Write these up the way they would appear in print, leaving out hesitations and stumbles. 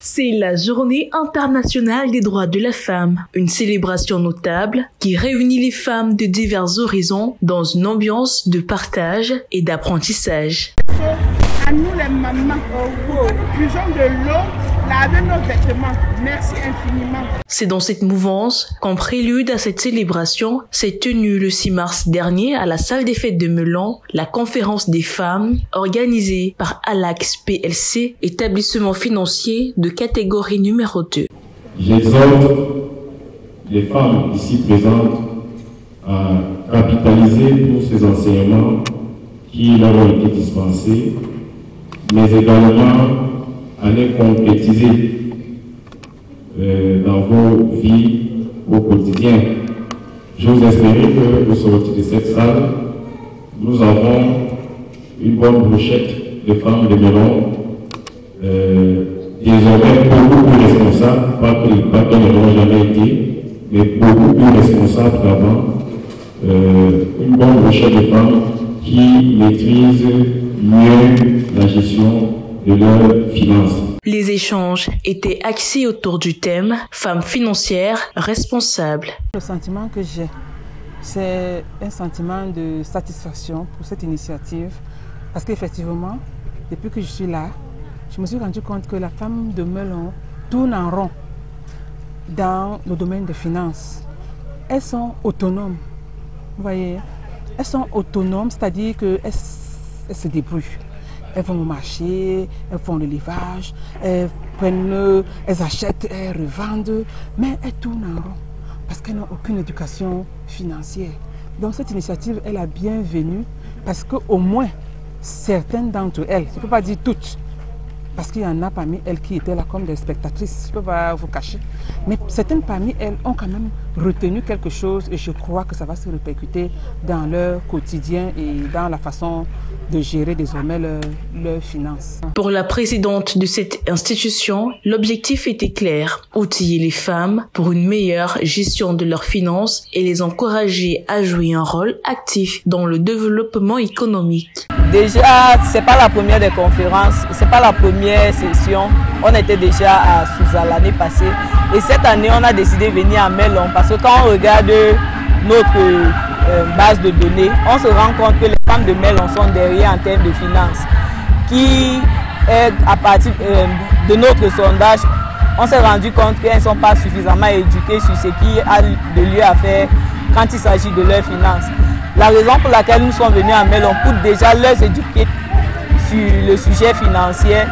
C'est la Journée internationale des droits de la femme, une célébration notable qui réunit les femmes de divers horizons dans une ambiance de partage et d'apprentissage. À nous les mamans, puisons de l'eau, lavez nos vêtements. Merci infiniment. C'est dans cette mouvance qu'en prélude à cette célébration s'est tenue le 6 mars dernier à la salle des fêtes de Melon la conférence des femmes organisée par Alax PLC, établissement financier de catégorie numéro 2. J'exhorte les femmes ici présentes à capitaliser tous ces enseignements qui leur ont été dispensés, mais également à les concrétiser dans vos vies au quotidien. J'ose espérer que au sortir de cette salle, nous avons une bonne brochette de femmes de Melon, désormais beaucoup plus responsables, pas qu'elles ne l'ont jamais été, mais beaucoup plus responsables qu'avant, une bonne brochette de femmes qui maîtrisent mieux la gestion de leurs finances. Les échanges étaient axés autour du thème « Femmes financières responsables ». Le sentiment que j'ai, c'est un sentiment de satisfaction pour cette initiative parce qu'effectivement, depuis que je suis là, je me suis rendu compte que la femme de Melon tourne en rond dans le domaine des finances. Elles sont autonomes, vous voyez, elles sont autonomes, c'est-à-dire qu'elles se débrouillent. Elles vont au marché, elles font le levage, elles achètent, elles revendent, mais elles tournent en rond parce qu'elles n'ont aucune éducation financière. Donc cette initiative est la bienvenue parce qu'au moins certaines d'entre elles, je ne peux pas dire toutes, parce qu'il y en a parmi elles qui étaient là comme des spectatrices, je ne peux pas vous cacher, mais certaines parmi elles ont quand même retenu quelque chose et je crois que ça va se répercuter dans leur quotidien et dans la façon de gérer désormais leurs finances. Pour la présidente de cette institution, l'objectif était clair, outiller les femmes pour une meilleure gestion de leurs finances et les encourager à jouer un rôle actif dans le développement économique. Déjà, ce n'est pas la première des conférences, ce n'est pas la première session. On était déjà à Sousa l'année passée. Et cette année, on a décidé de venir à Melon parce que quand on regarde notre base de données, on se rend compte que les femmes de Melon sont derrière en termes de finances. Qui est à partir de notre sondage, on s'est rendu compte qu'elles ne sont pas suffisamment éduquées sur ce qui a de lieu à faire quand il s'agit de leurs finances. La raison pour laquelle nous sommes venus à Melon pour déjà les éduquer sur le sujet financier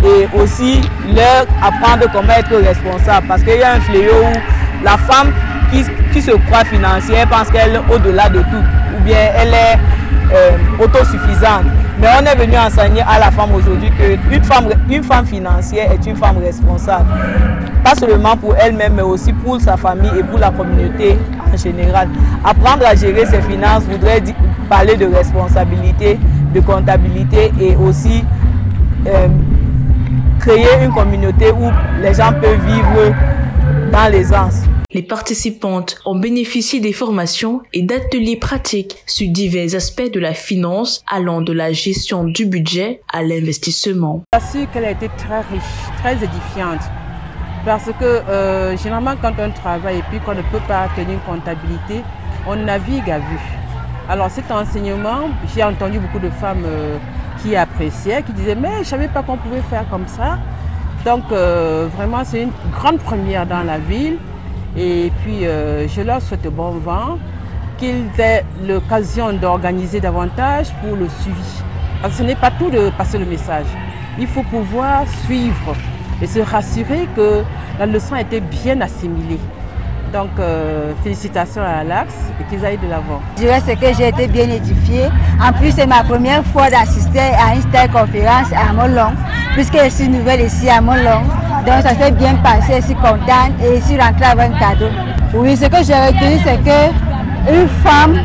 et aussi leur apprendre comment être responsable. Parce qu'il y a un fléau où la femme qui se croit financière pense qu'elle est au-delà de tout ou bien elle est autosuffisante. Mais on est venu enseigner à la femme aujourd'hui qu'une femme financière est une femme responsable. Pas seulement pour elle-même, mais aussi pour sa famille et pour la communauté en général. Apprendre à gérer ses finances voudrait parler de responsabilité, de comptabilité et aussi créer une communauté où les gens peuvent vivre dans l'aisance. Les participantes ont bénéficié des formations et d'ateliers pratiques sur divers aspects de la finance, allant de la gestion du budget à l'investissement. J'assure qu'elle a été très riche, très édifiante. Parce que généralement quand on travaille et puis qu'on ne peut pas tenir une comptabilité, on navigue à vue. Alors cet enseignement, j'ai entendu beaucoup de femmes qui appréciaient, qui disaient mais je ne savais pas qu'on pouvait faire comme ça. Donc vraiment c'est une grande première dans la ville. Et puis je leur souhaite bon vent, qu'ils aient l'occasion d'organiser davantage pour le suivi. Parce que ce n'est pas tout de passer le message. Il faut pouvoir suivre et se rassurer que la leçon a été bien assimilée. Donc félicitations à Alax et qu'ils aillent de l'avant. Je dirais que j'ai été bien édifiée. En plus, c'est ma première fois d'assister à une telle conférence à Molon, puisque je suis nouvelle ici à Molon. Donc ça s'est bien passé, je suis contente et je suis rentrée avec un cadeau. Oui, ce que j'ai retenu, c'est qu'une femme,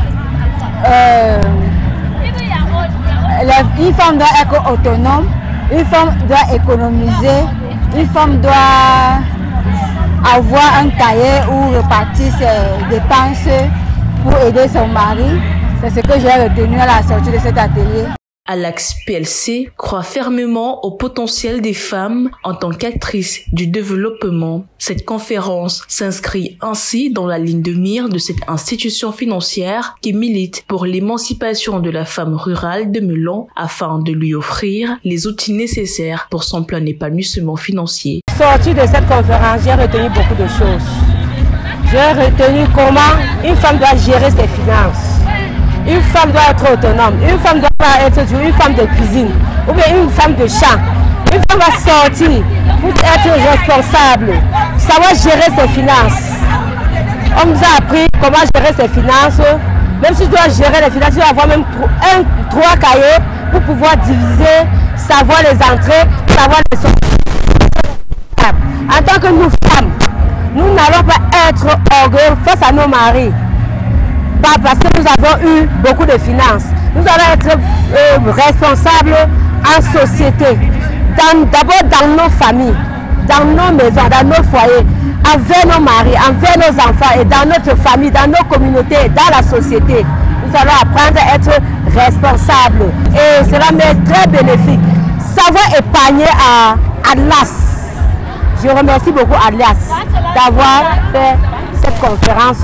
une femme doit être autonome, une femme doit économiser, une femme doit avoir un cahier où repartir ses dépenses pour aider son mari. C'est ce que j'ai retenu à la sortie de cet atelier. Alax PLC croit fermement au potentiel des femmes en tant qu'actrices du développement. Cette conférence s'inscrit ainsi dans la ligne de mire de cette institution financière qui milite pour l'émancipation de la femme rurale de Melon afin de lui offrir les outils nécessaires pour son plein épanouissement financier. Sorti de cette conférence, j'ai retenu beaucoup de choses. J'ai retenu comment une femme doit gérer ses finances. Une femme doit être autonome, une femme doit pas être une femme de cuisine ou bien une femme de champ. Une femme va sortir pour être responsable, savoir gérer ses finances. On nous a appris comment gérer ses finances. Même si tu dois gérer les finances, tu dois avoir même 3 cahiers pour pouvoir diviser, savoir les entrées, savoir les sorties. En tant que nous femmes, nous n'allons pas être orgueilleux face à nos maris. Pas parce que nous avons eu beaucoup de finances. Nous allons être responsables en société. D'abord dans nos familles, dans nos maisons, dans nos foyers, envers nos maris, envers nos enfants et dans notre famille, dans nos communautés, dans la société. Nous allons apprendre à être responsables. Et cela m'est très bénéfique. Savoir épargner à Atlas. Je remercie beaucoup Atlas d'avoir fait cette conférence.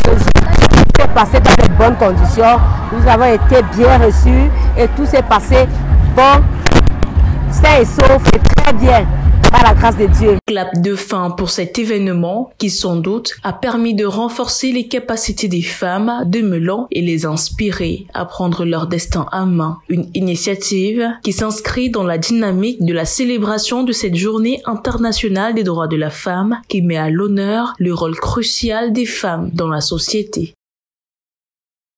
Tout s'est passé dans de bonnes conditions. Nous avons été bien reçus et tout s'est passé bon, sain et sauf et très bien. Par la grâce de Dieu. Clap de fin pour cet événement qui sans doute a permis de renforcer les capacités des femmes de Melon et les inspirer à prendre leur destin en main. Une initiative qui s'inscrit dans la dynamique de la célébration de cette journée internationale des droits de la femme qui met à l'honneur le rôle crucial des femmes dans la société.